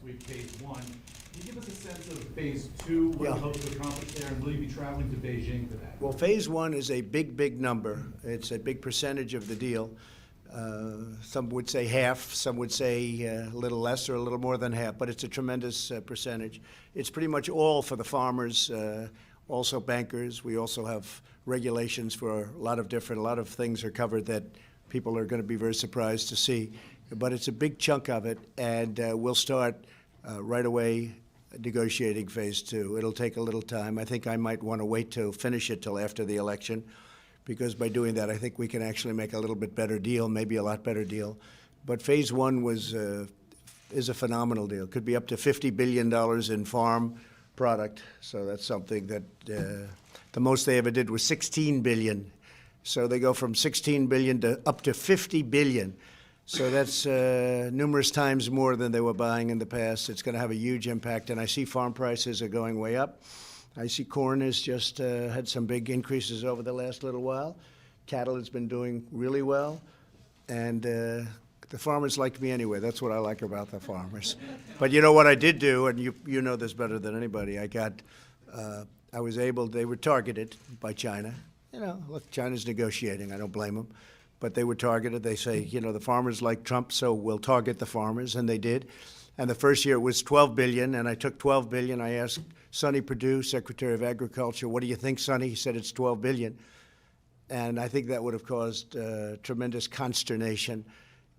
week, phase one. Can you give us a sense of phase two, what you hope to accomplish there, and will you be traveling to Beijing for that? Well, phase one is a big, big number. It's a big percentage of the deal. Some would say half, some would say a little less or a little more than half, but it's a tremendous percentage. It's pretty much all for the farmers, also bankers. We also have regulations for a lot of things are covered that people are going to be very surprised to see. But it's a big chunk of it, and we'll start right away negotiating phase two. It'll take a little time. I think I might want to wait to finish it till after the election, because by doing that, I think we can actually make a little bit better deal, maybe a lot better deal. But phase one is a phenomenal deal. Could be up to $50 billion in farm product. So that's something that the most they ever did was $16 billion. So they go from $16 billion to up to $50 billion. So that's numerous times more than they were buying in the past. It's going to have a huge impact. And I see farm prices are going way up. I see corn has just had some big increases over the last little while. Cattle has been doing really well. And the farmers like me anyway. That's what I like about the farmers. But you know what I did do, and you know this better than anybody, they were targeted by China. You know, look, China's negotiating. I don't blame them. But they were targeted. They say, you know, the farmers like Trump, so we'll target the farmers, and they did. And the first year it was $12 billion, and I took $12 billion. I asked Sonny Perdue, Secretary of Agriculture, what do you think, Sonny? He said it's $12 billion. And I think that would have caused tremendous consternation.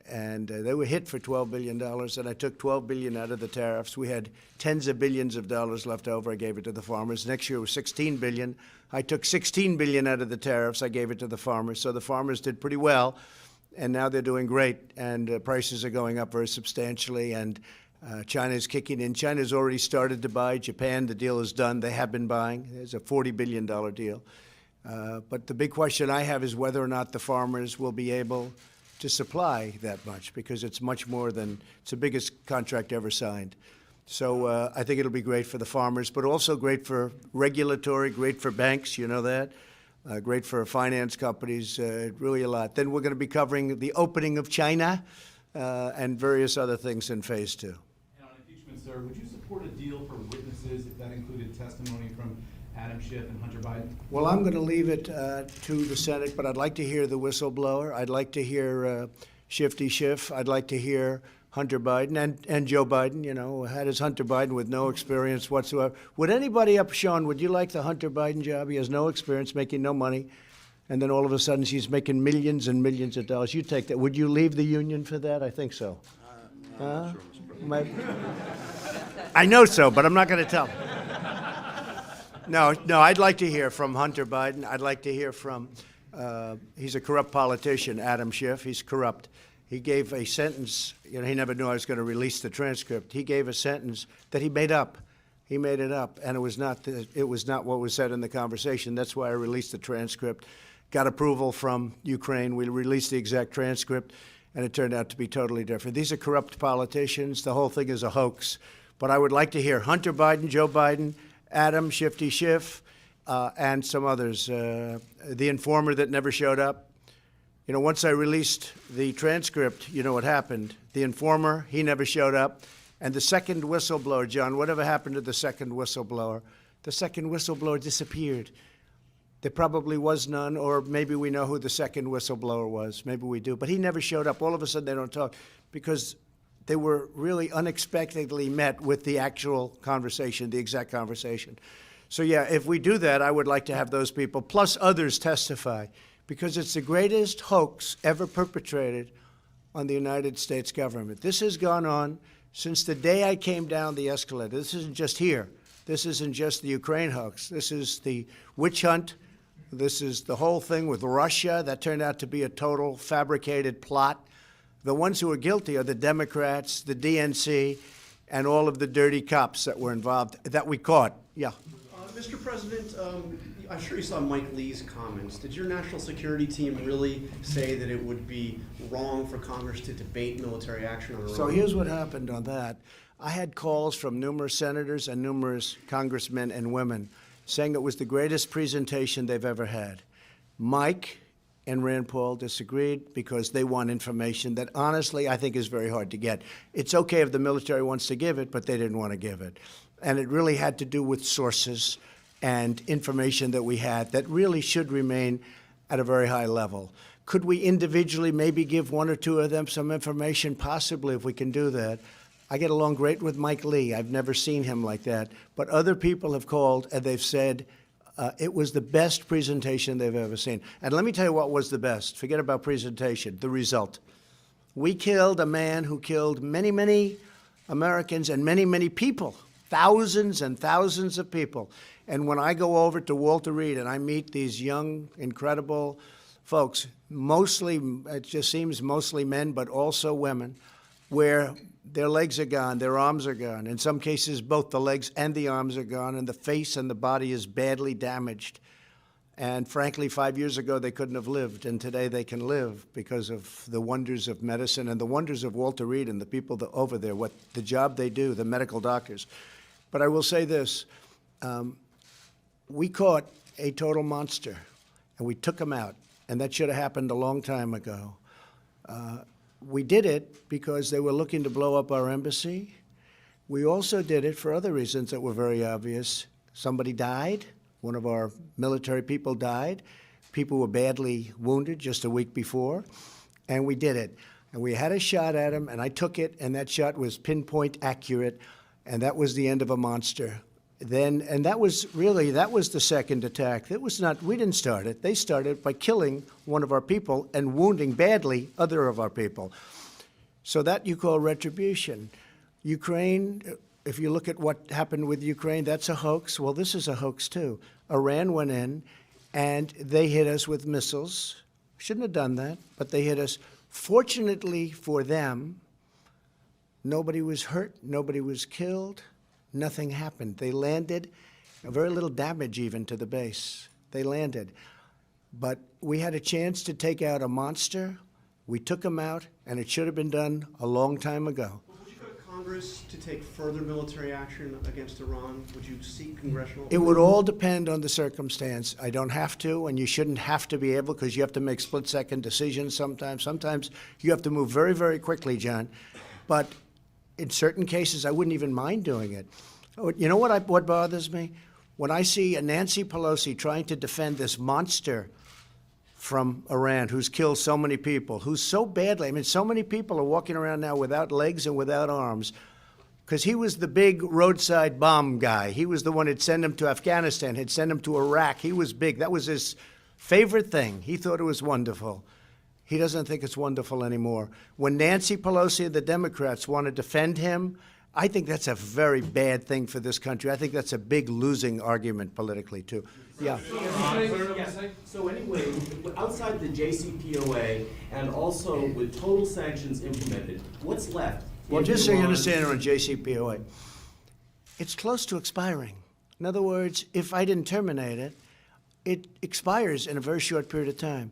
And they were hit for $12 billion, and I took $12 billion out of the tariffs. We had tens of billions of dollars left over. I gave it to the farmers. Next year was $16 billion. I took $16 billion out of the tariffs. I gave it to the farmers. So the farmers did pretty well, and now they're doing great, and prices are going up very substantially, and China's kicking in. China's already started to buy. Japan, the deal is done. They have been buying. It's a $40 billion deal. But the big question I have is whether or not the farmers will be able to supply that much, because it's much more than, it's the biggest contract ever signed. So I think it'll be great for the farmers, but also great for regulatory, great for banks, you know that, great for finance companies, really a lot. Then we're going to be covering the opening of China and various other things in phase two. And on impeachment, sir, would you support a deal for witnesses if that included testimony from Adam Schiff and Hunter Biden? Well, I'm going to leave it to the Senate, but I'd like to hear the whistleblower. I'd like to hear Shifty Schiff. I'd like to hear Hunter Biden and Joe Biden. You know, how does Hunter Biden with no experience whatsoever? Would anybody Sean, would you like the Hunter Biden job? He has no experience, making no money, and then all of a sudden she's making millions and millions of dollars. You take that. Would you leave the union for that? I think so. I'm not sure, Mr. President. I know so, but I'm not going to tell. No, I'd like to hear from Hunter Biden. I'd like to hear from, he's a corrupt politician, Adam Schiff. He's corrupt. He gave a sentence, you know, he never knew I was going to release the transcript. He gave a sentence that he made up. He made it up, and it was not what was said in the conversation. That's why I released the transcript. Got approval from Ukraine. We released the exact transcript, and it turned out to be totally different. These are corrupt politicians. The whole thing is a hoax. But I would like to hear Hunter Biden, Joe Biden, Adam, Shifty Schiff, and some others. The informer that never showed up. You know, once I released the transcript, you know what happened. The informer, he never showed up. And the second whistleblower, John, whatever happened to the second whistleblower? The second whistleblower disappeared. There probably was none, or maybe we know who the second whistleblower was. Maybe we do. But he never showed up. All of a sudden, they don't talk because they were really unexpectedly met with the actual conversation, the exact conversation. So, yeah, if we do that, I would like to have those people, plus others, testify, because it's the greatest hoax ever perpetrated on the United States government. This has gone on since the day I came down the escalator. This isn't just here. This isn't just the Ukraine hoax. This is the witch hunt. This is the whole thing with Russia. That turned out to be a total fabricated plot. The ones who are guilty are the Democrats, the DNC, and all of the dirty cops that were involved, that we caught. Yeah. Mr. President, I'm sure you saw Mike Lee's comments. Did your national security team really say that it would be wrong for Congress to debate military action on Iran? So here's what happened on that. I had calls from numerous senators and numerous congressmen and women saying it was the greatest presentation they've ever had. Mike and Rand Paul disagreed because they want information that honestly I think is very hard to get. It's okay if the military wants to give it, but they didn't want to give it. And it really had to do with sources and information that we had that really should remain at a very high level. Could we individually maybe give one or two of them some information? Possibly, if we can do that. I get along great with Mike Lee. I've never seen him like that. But other people have called and they've said it was the best presentation they've ever seen. And let me tell you what was the best. Forget about presentation, the result. We killed a man who killed many, many Americans and many, many people, thousands and thousands of people. And when I go over to Walter Reed and I meet these young, incredible folks, mostly, it just seems mostly men, but also women, where their legs are gone, their arms are gone. In some cases, both the legs and the arms are gone, and the face and the body is badly damaged. And frankly, 5 years ago, they couldn't have lived, and today they can live because of the wonders of medicine and the wonders of Walter Reed and the people over there, what the job they do, the medical doctors. But I will say this, we caught a total monster, and we took him out, and that should have happened a long time ago. We did it because they were looking to blow up our embassy. We also did it for other reasons that were very obvious. Somebody died. One of our military people died. People were badly wounded just a week before, and we did it. And we had a shot at him, and I took it, and that shot was pinpoint accurate, and that was the end of a monster. And that was the second attack. That was not, we didn't start it. They started by killing one of our people and wounding badly other of our people. So that you call retribution. Ukraine, if you look at what happened with Ukraine, that's a hoax. Well, this is a hoax too. Iran went in and they hit us with missiles. Shouldn't have done that, but they hit us. Fortunately for them, nobody was hurt, nobody was killed. Nothing happened. They landed, very little damage even to the base. They landed. But we had a chance to take out a monster. We took him out, and it should have been done a long time ago. Would you go to Congress to take further military action against Iran? Would you seek congressional? It would all depend on the circumstance. I don't have to, and you shouldn't have to be able, because you have to make split-second decisions sometimes. Sometimes you have to move very, very quickly, John. But in certain cases, I wouldn't even mind doing it. You know what bothers me? When I see a Nancy Pelosi trying to defend this monster from Iran who's killed so many people, who's so badly, I mean, so many people are walking around now without legs and without arms, because he was the big roadside bomb guy. He was the one who'd send them to Afghanistan, had sent them to Iraq. He was big. That was his favorite thing. He thought it was wonderful. He doesn't think it's wonderful anymore. When Nancy Pelosi and the Democrats want to defend him, I think that's a very bad thing for this country. I think that's a big losing argument politically, too. Yeah. So anyway, outside the JCPOA and also with total sanctions implemented, what's left? Well, just so you understand on JCPOA, it's close to expiring. In other words, if I didn't terminate it, it expires in a very short period of time.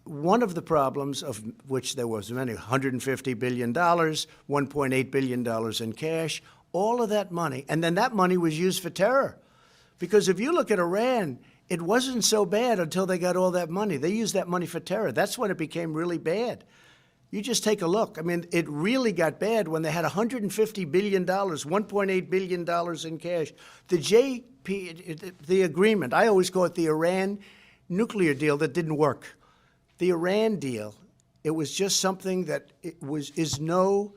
One of the problems, of which there was many, $150 billion, $1.8 billion in cash, all of that money, and then that money was used for terror. Because if you look at Iran, it wasn't so bad until they got all that money. They used that money for terror. That's when it became really bad. You just take a look. I mean, it really got bad when they had $150 billion, $1.8 billion in cash. The agreement, I always call it the Iran nuclear deal that didn't work. The Iran deal, it was just something that is no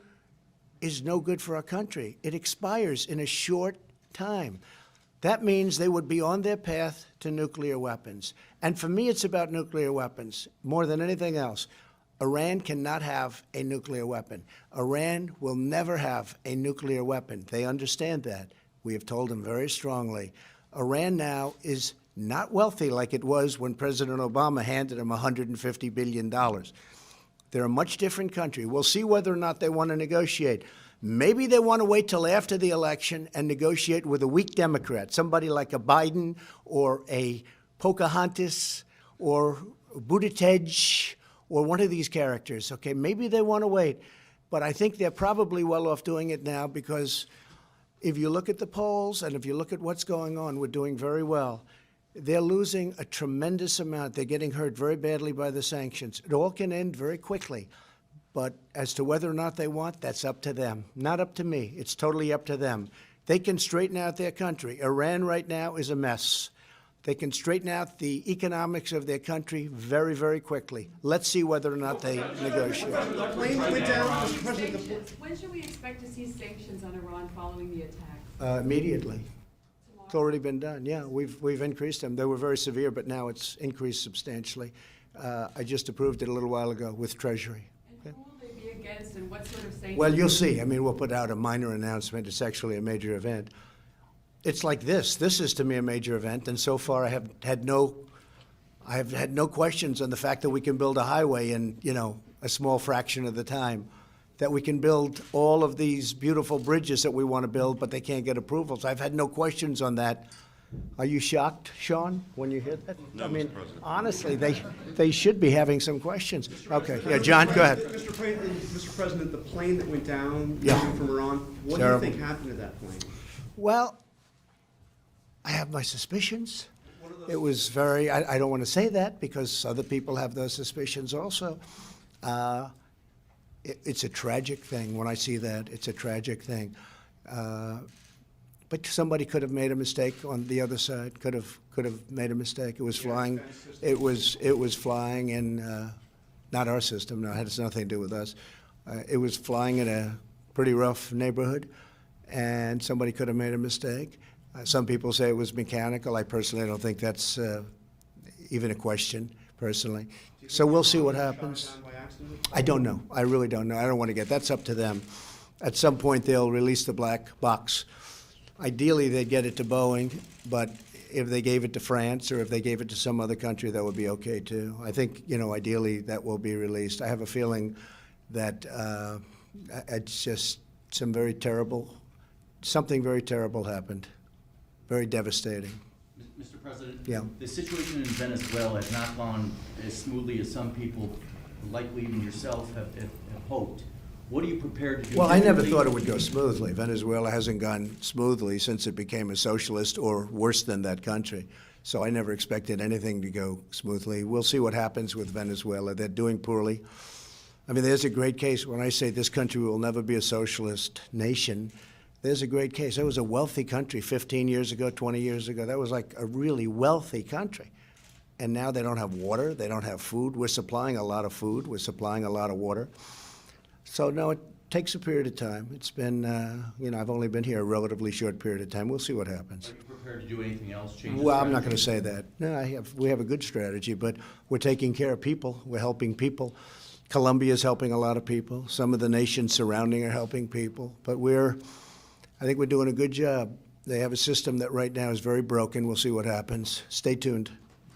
good for our country. It expires in a short time. That means they would be on their path to nuclear weapons. And for me, it's about nuclear weapons more than anything else. Iran cannot have a nuclear weapon. Iran will never have a nuclear weapon. They understand that. We have told them very strongly. Iran now is not wealthy like it was when President Obama handed them $150 billion. They're a much different country. We'll see whether or not they want to negotiate. Maybe they want to wait till after the election and negotiate with a weak Democrat, somebody like a Biden or a Pocahontas or Buttigieg or one of these characters. Okay, maybe they want to wait. But I think they're probably well off doing it now because if you look at the polls and if you look at what's going on, we're doing very well. They're losing a tremendous amount. They're getting hurt very badly by the sanctions. It all can end very quickly. But as to whether or not they want, that's up to them. Not up to me. It's totally up to them. They can straighten out their country. Iran right now is a mess. They can straighten out the economics of their country very, very quickly. Let's see whether or not they negotiate. The plane went down, Mr. President, Sanctions. When should we expect to see sanctions on Iran following the attack? Immediately. It's already been done. Yeah, we've increased them. They were very severe, but now it's increased substantially. I just approved it a little while ago with Treasury. And who will they be against, and what sort of sanctions? Well, you'll see. I mean, we'll put out a minor announcement. It's actually a major event. It's like this. This is to me a major event, and so far I have had no questions on the fact that we can build a highway in, a small fraction of the time, that we can build all of these beautiful bridges that we want to build, but they can't get approvals. I've had no questions on that. Are you shocked, Sean, when you hear that? No, I mean, Mr. President. honestly, they should be having some questions. Okay, yeah, John, go ahead. Mr. President, the plane that went down Yeah. from Iran, what Terrible. do you think happened to that plane? Well, I have my suspicions. It was very, I don't want to say that because other people have those suspicions also. It's a tragic thing when I see that. It's a tragic thing. But somebody could have made a mistake on the other side, could have made a mistake. It was flying, it was flying in, not our system, no, it has nothing to do with us. It was flying in a pretty rough neighborhood, and somebody could have made a mistake. Some people say it was mechanical. I personally don't think that's even a question, personally. So we'll see what happens. By accident? I don't know. I really don't know. I don't want to get, that's up to them. At some point, they'll release the black box. Ideally, they'd get it to Boeing, but if they gave it to France or if they gave it to some other country, that would be okay too. I think, ideally that will be released. I have a feeling that it's just something very terrible happened. Very devastating. Mr. President? Yeah. The situation in Venezuela has not gone as smoothly as some people, likely even yourself, have hoped. What are you prepared to do? Well, I never thought it would go smoothly. Venezuela hasn't gone smoothly since it became a socialist or worse than that country. So I never expected anything to go smoothly. We'll see what happens with Venezuela. They're doing poorly. I mean, there's a great case when I say this country will never be a socialist nation. There's a great case. It was a wealthy country 15 years ago, 20 years ago. That was like a really wealthy country. And now they don't have water. They don't have food. We're supplying a lot of food. We're supplying a lot of water. So, no, it takes a period of time. It's been, I've only been here a relatively short period of time. We'll see what happens. Are you prepared to do anything else? Change Well, I'm not going to strategy? say that. No, we have a good strategy, but we're taking care of people. We're helping people. Colombia is helping a lot of people. Some of the nations surrounding are helping people. But I think we're doing a good job. They have a system that right now is very broken. We'll see what happens. Stay tuned.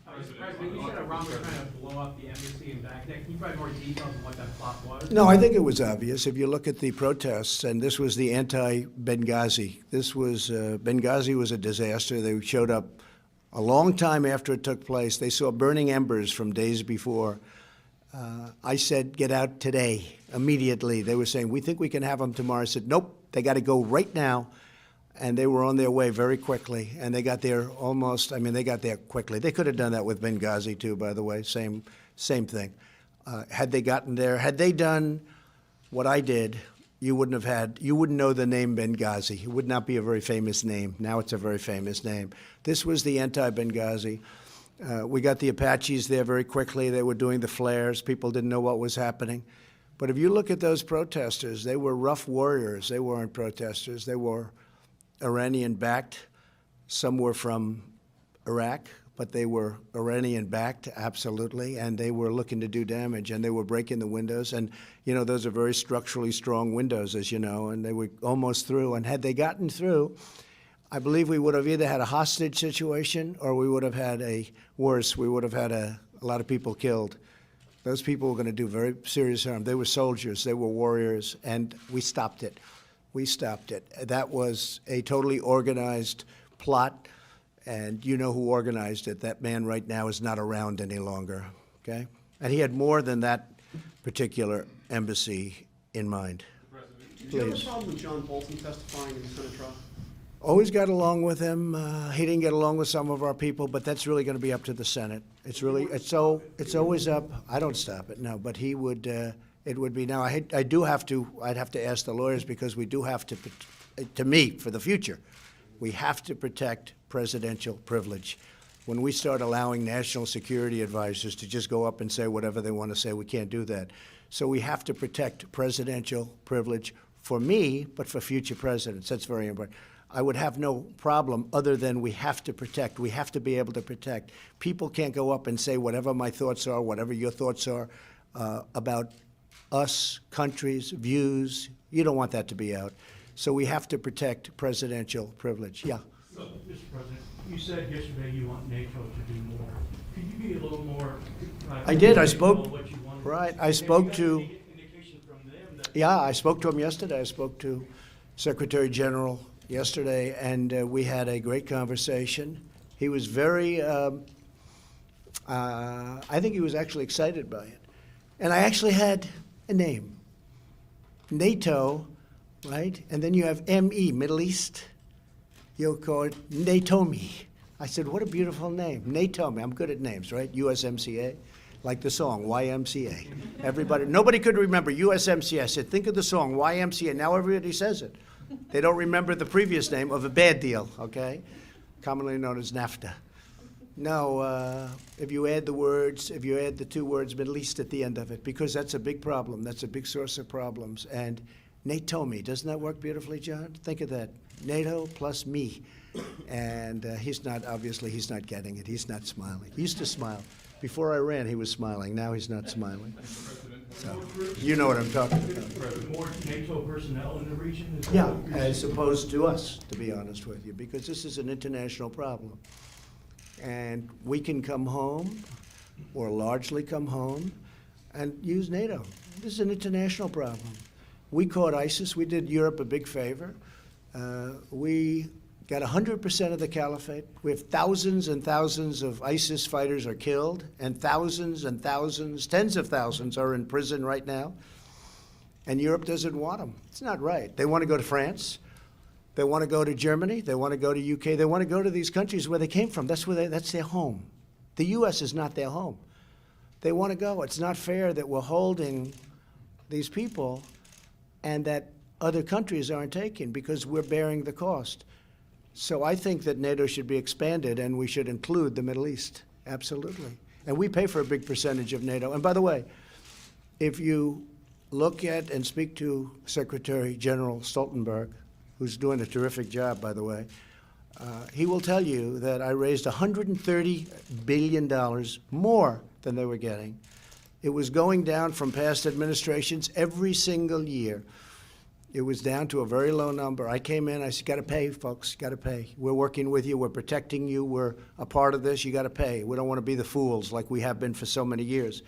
Mr. President, you said Iran was trying to blow up the embassy in Baghdad. Can you provide more details on what that plot was? No, I think it was obvious. If you look at the protests, and this was the anti-Benghazi. Benghazi was a disaster. They showed up a long time after it took place. They saw burning embers from days before. I said, get out today, immediately. They were saying, we think we can have them tomorrow. I said, nope, they got to go right now. And they were on their way very quickly, and they got there they got there quickly. They could have done that with Benghazi too, by the way, same thing. Had they gotten there, had they done what I did, you wouldn't know the name Benghazi. It would not be a very famous name. Now it's a very famous name. This was the anti-Benghazi. We got the Apaches there very quickly. They were doing the flares. People didn't know what was happening. But if you look at those protesters, they were rough warriors. They weren't protesters. They were Iranian-backed. Some were from Iraq, but they were Iranian-backed, absolutely, and they were looking to do damage, and they were breaking the windows. And, those are very structurally strong windows, as you know, and they were almost through. And had they gotten through, I believe we would have either had a hostage situation or we would have had we would have had a lot of people killed. Those people were going to do very serious harm. They were soldiers, they were warriors, and we stopped it. We stopped it. That was a totally organized plot, and you know who organized it. That man right now is not around any longer, okay? And he had more than that particular embassy in mind. Do you have a Please. problem with John Bolton testifying in the Senate trial? Always got along with him. He didn't get along with some of our people, but that's really going to be up to the Senate. It's always up. I don't stop it, no, but he would, it would be, now, I'd have to ask the lawyers, because we do have to me, for the future, we have to protect presidential privilege. When we start allowing national security advisors to just go up and say whatever they want to say, we can't do that. So we have to protect presidential privilege for me, but for future presidents. That's very important. I would have no problem other than we have to protect. We have to be able to protect. People can't go up and say whatever my thoughts are, whatever your thoughts are about us, countries, views. You don't want that to be out. So we have to protect presidential privilege. Yeah. So, Mr. President, you said yesterday you want NATO to do more. Could you be a little more? I did. I spoke. What you wanted? Right. I Have spoke you got to. any indication from them that? Yeah, I spoke to him yesterday. I spoke to Secretary General yesterday, and we had a great conversation. He was very, I think he was actually excited by it. And I actually had a name, NATO, right? And then you have ME, Middle East. You'll call it NATOME. I said, what a beautiful name, NATOME. I'm good at names, right? USMCA, like the song, YMCA. Everybody, nobody could remember USMCA. I said, think of the song, YMCA. Now everybody says it. They don't remember the previous name of a bad deal, okay? Commonly known as NAFTA. No, if you add the two words Middle East at the end of it, because that's a big problem. That's a big source of problems. And NATOME, doesn't that work beautifully, John? Think of that. NATO plus me. And he's not getting it. He's not smiling. He used to smile. Before I ran, he was smiling. Now he's not smiling. So, you know what I'm talking about. More NATO personnel in the region? Is that Yeah, what you're as saying? opposed to us, to be honest with you, because this is an international problem. And we can come home, or largely come home, and use NATO. This is an international problem. We caught ISIS. We did Europe a big favor. We got 100% of the caliphate. We have thousands and thousands of ISIS fighters are killed, and thousands, tens of thousands are in prison right now. And Europe doesn't want them. It's not right. They want to go to France. They want to go to Germany. They want to go to UK. They want to go to these countries where they came from. That's their home. The U.S. is not their home. They want to go. It's not fair that we're holding these people and that other countries aren't taking, because we're bearing the cost. So I think that NATO should be expanded, and we should include the Middle East. Absolutely. And we pay for a big percentage of NATO. And by the way, if you look at and speak to Secretary General Stoltenberg, who's doing a terrific job, by the way, he will tell you that I raised $130 billion more than they were getting. It was going down from past administrations every single year. It was down to a very low number. I came in, I said, got to pay, folks, got to pay. We're working with you, we're protecting you, we're a part of this, you got to pay. We don't want to be the fools like we have been for so many years.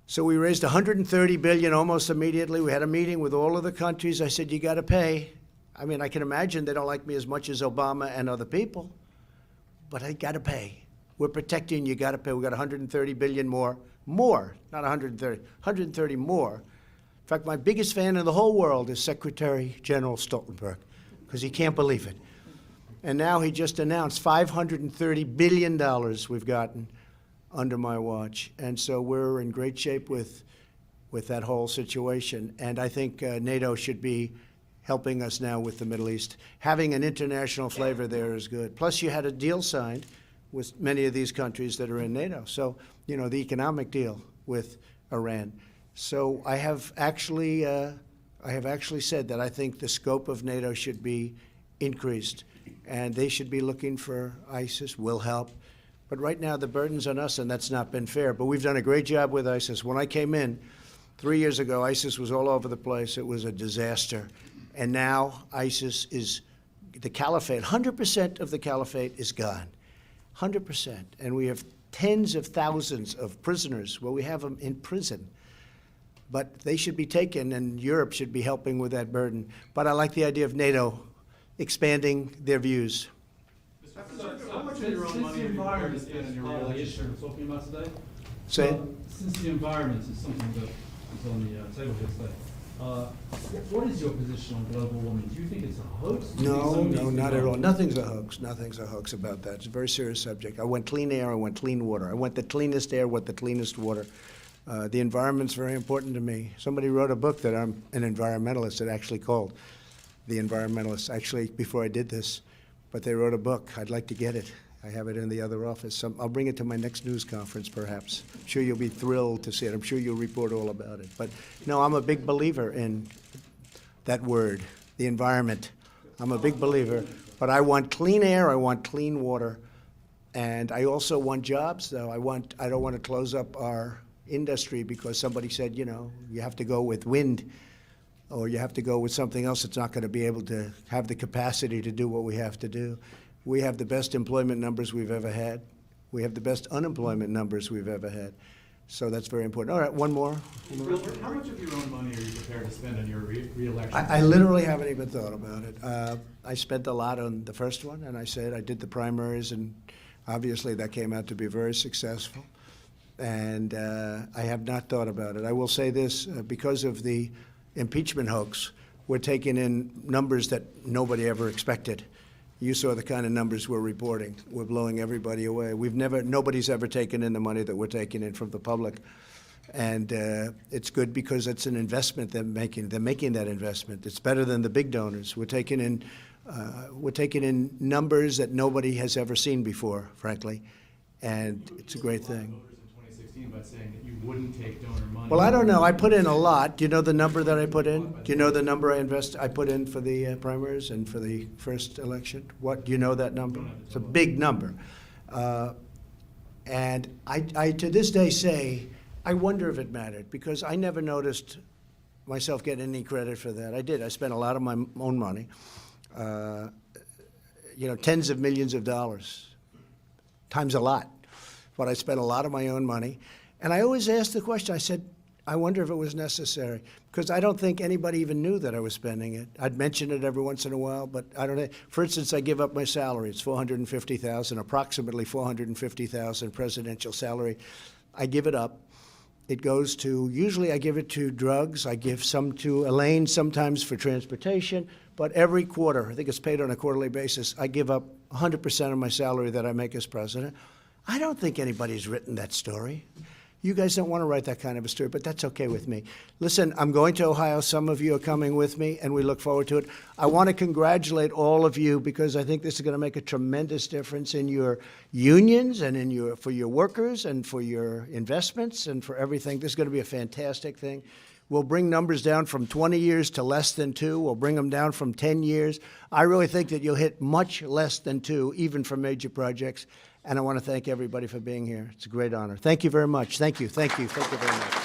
So we raised $130 billion almost immediately. We had a meeting with all of the countries. I said, you got to pay. I mean, I can imagine they don't like me as much as Obama and other people, but I got to pay. We're protecting you, got to pay. We got $130 billion more, not 130 more. In fact, my biggest fan in the whole world is Secretary General Stoltenberg, because he can't believe it. And now he just announced $530 billion we've gotten under my watch. And so we're in great shape with that whole situation. And I think NATO should be helping us now with the Middle East. Having an international flavor there is good. Plus, you had a deal signed with many of these countries that are in NATO. So, you know, the economic deal with Iran. So I have actually said that I think the scope of NATO should be increased, and they should be looking for ISIS. Will help. But right now the burden's on us, and that's not been fair. But we've done a great job with ISIS. When I came in 3 years ago, ISIS was all over the place. It was a disaster. And now ISIS is, the caliphate, 100% of the caliphate is gone. 100%. And we have tens of thousands of prisoners. Well, we have them in prison. But they should be taken, and Europe should be helping with that burden. But I like the idea of NATO expanding their views. How much of your own money are you prepared to spend on your reelection? We're talking about today. Say it. Since the environment is something that is on the table here today, What is your position on global warming? Do you think it's a hoax? Do you think No, something no, needs to be not at done? all. Nothing's a hoax. Nothing's a hoax about that. It's a very serious subject. I want clean air. I want clean water. I want the cleanest air, want the cleanest water. The environment's very important to me. Somebody wrote a book that I'm an environmentalist, it actually called The Environmentalist, actually, before I did this. But they wrote a book. I'd like to get it. I have it in the other office. I'll bring it to my next news conference, perhaps. I'm sure you'll be thrilled to see it. I'm sure you'll report all about it. But, no, I'm a big believer in that word, the environment. I'm a big believer. But I want clean air, I want clean water, and I also want jobs, though. I don't want to close up our industry because somebody said, you know, you have to go with wind or you have to go with something else that's not going to be able to have the capacity to do what we have to do. We have the best employment numbers we've ever had. We have the best unemployment numbers we've ever had. So that's very important. All right, one more. Wilbur, how much of your own money are you prepared to spend on your re-election? I literally haven't even thought about it. I spent a lot on the first one, and I said I did the primaries, and obviously that came out to be very successful. And I have not thought about it. I will say this, because of the impeachment hoax, we're taking in numbers that nobody ever expected. You saw the kind of numbers we're reporting. We're blowing everybody away. Nobody's ever taken in the money that we're taking in from the public. And it's good because it's an investment they're making. They're making that investment. It's better than the big donors. We're taking in numbers that nobody has ever seen before, frankly. And it's a great thing. In 2016 by saying that you wouldn't take donor money. Well, I don't know. I put in a lot. Do you know the number that I put in? Do you know the number I put in for the primaries and for the first election? What, do you know that number? It's a big number. And I to this day say, I wonder if it mattered, because I never noticed myself getting any credit for that. I did. I spent a lot of my own money, tens of millions of dollars, times a lot. But I spent a lot of my own money. And I always asked the question, I said, I wonder if it was necessary, because I don't think anybody even knew that I was spending it. I'd mention it every once in a while, but I don't know. For instance, I give up my salary. It's $450,000, approximately $450,000 presidential salary. I give it up. It goes to, usually I give it to drugs. I give some to Elaine, sometimes for transportation. But every quarter, I think it's paid on a quarterly basis, I give up 100% of my salary that I make as president. I don't think anybody's written that story. You guys don't want to write that kind of a story, but that's okay with me. Listen, I'm going to Ohio. Some of you are coming with me, and we look forward to it. I want to congratulate all of you, because I think this is going to make a tremendous difference in your unions and for your workers and for your investments and for everything. This is going to be a fantastic thing. We'll bring numbers down from 20 years to less than 2. We'll bring them down from 10 years. I really think that you'll hit much less than 2, even for major projects. And I want to thank everybody for being here. It's a great honor. Thank you very much. Thank you. Thank you. Thank you very much.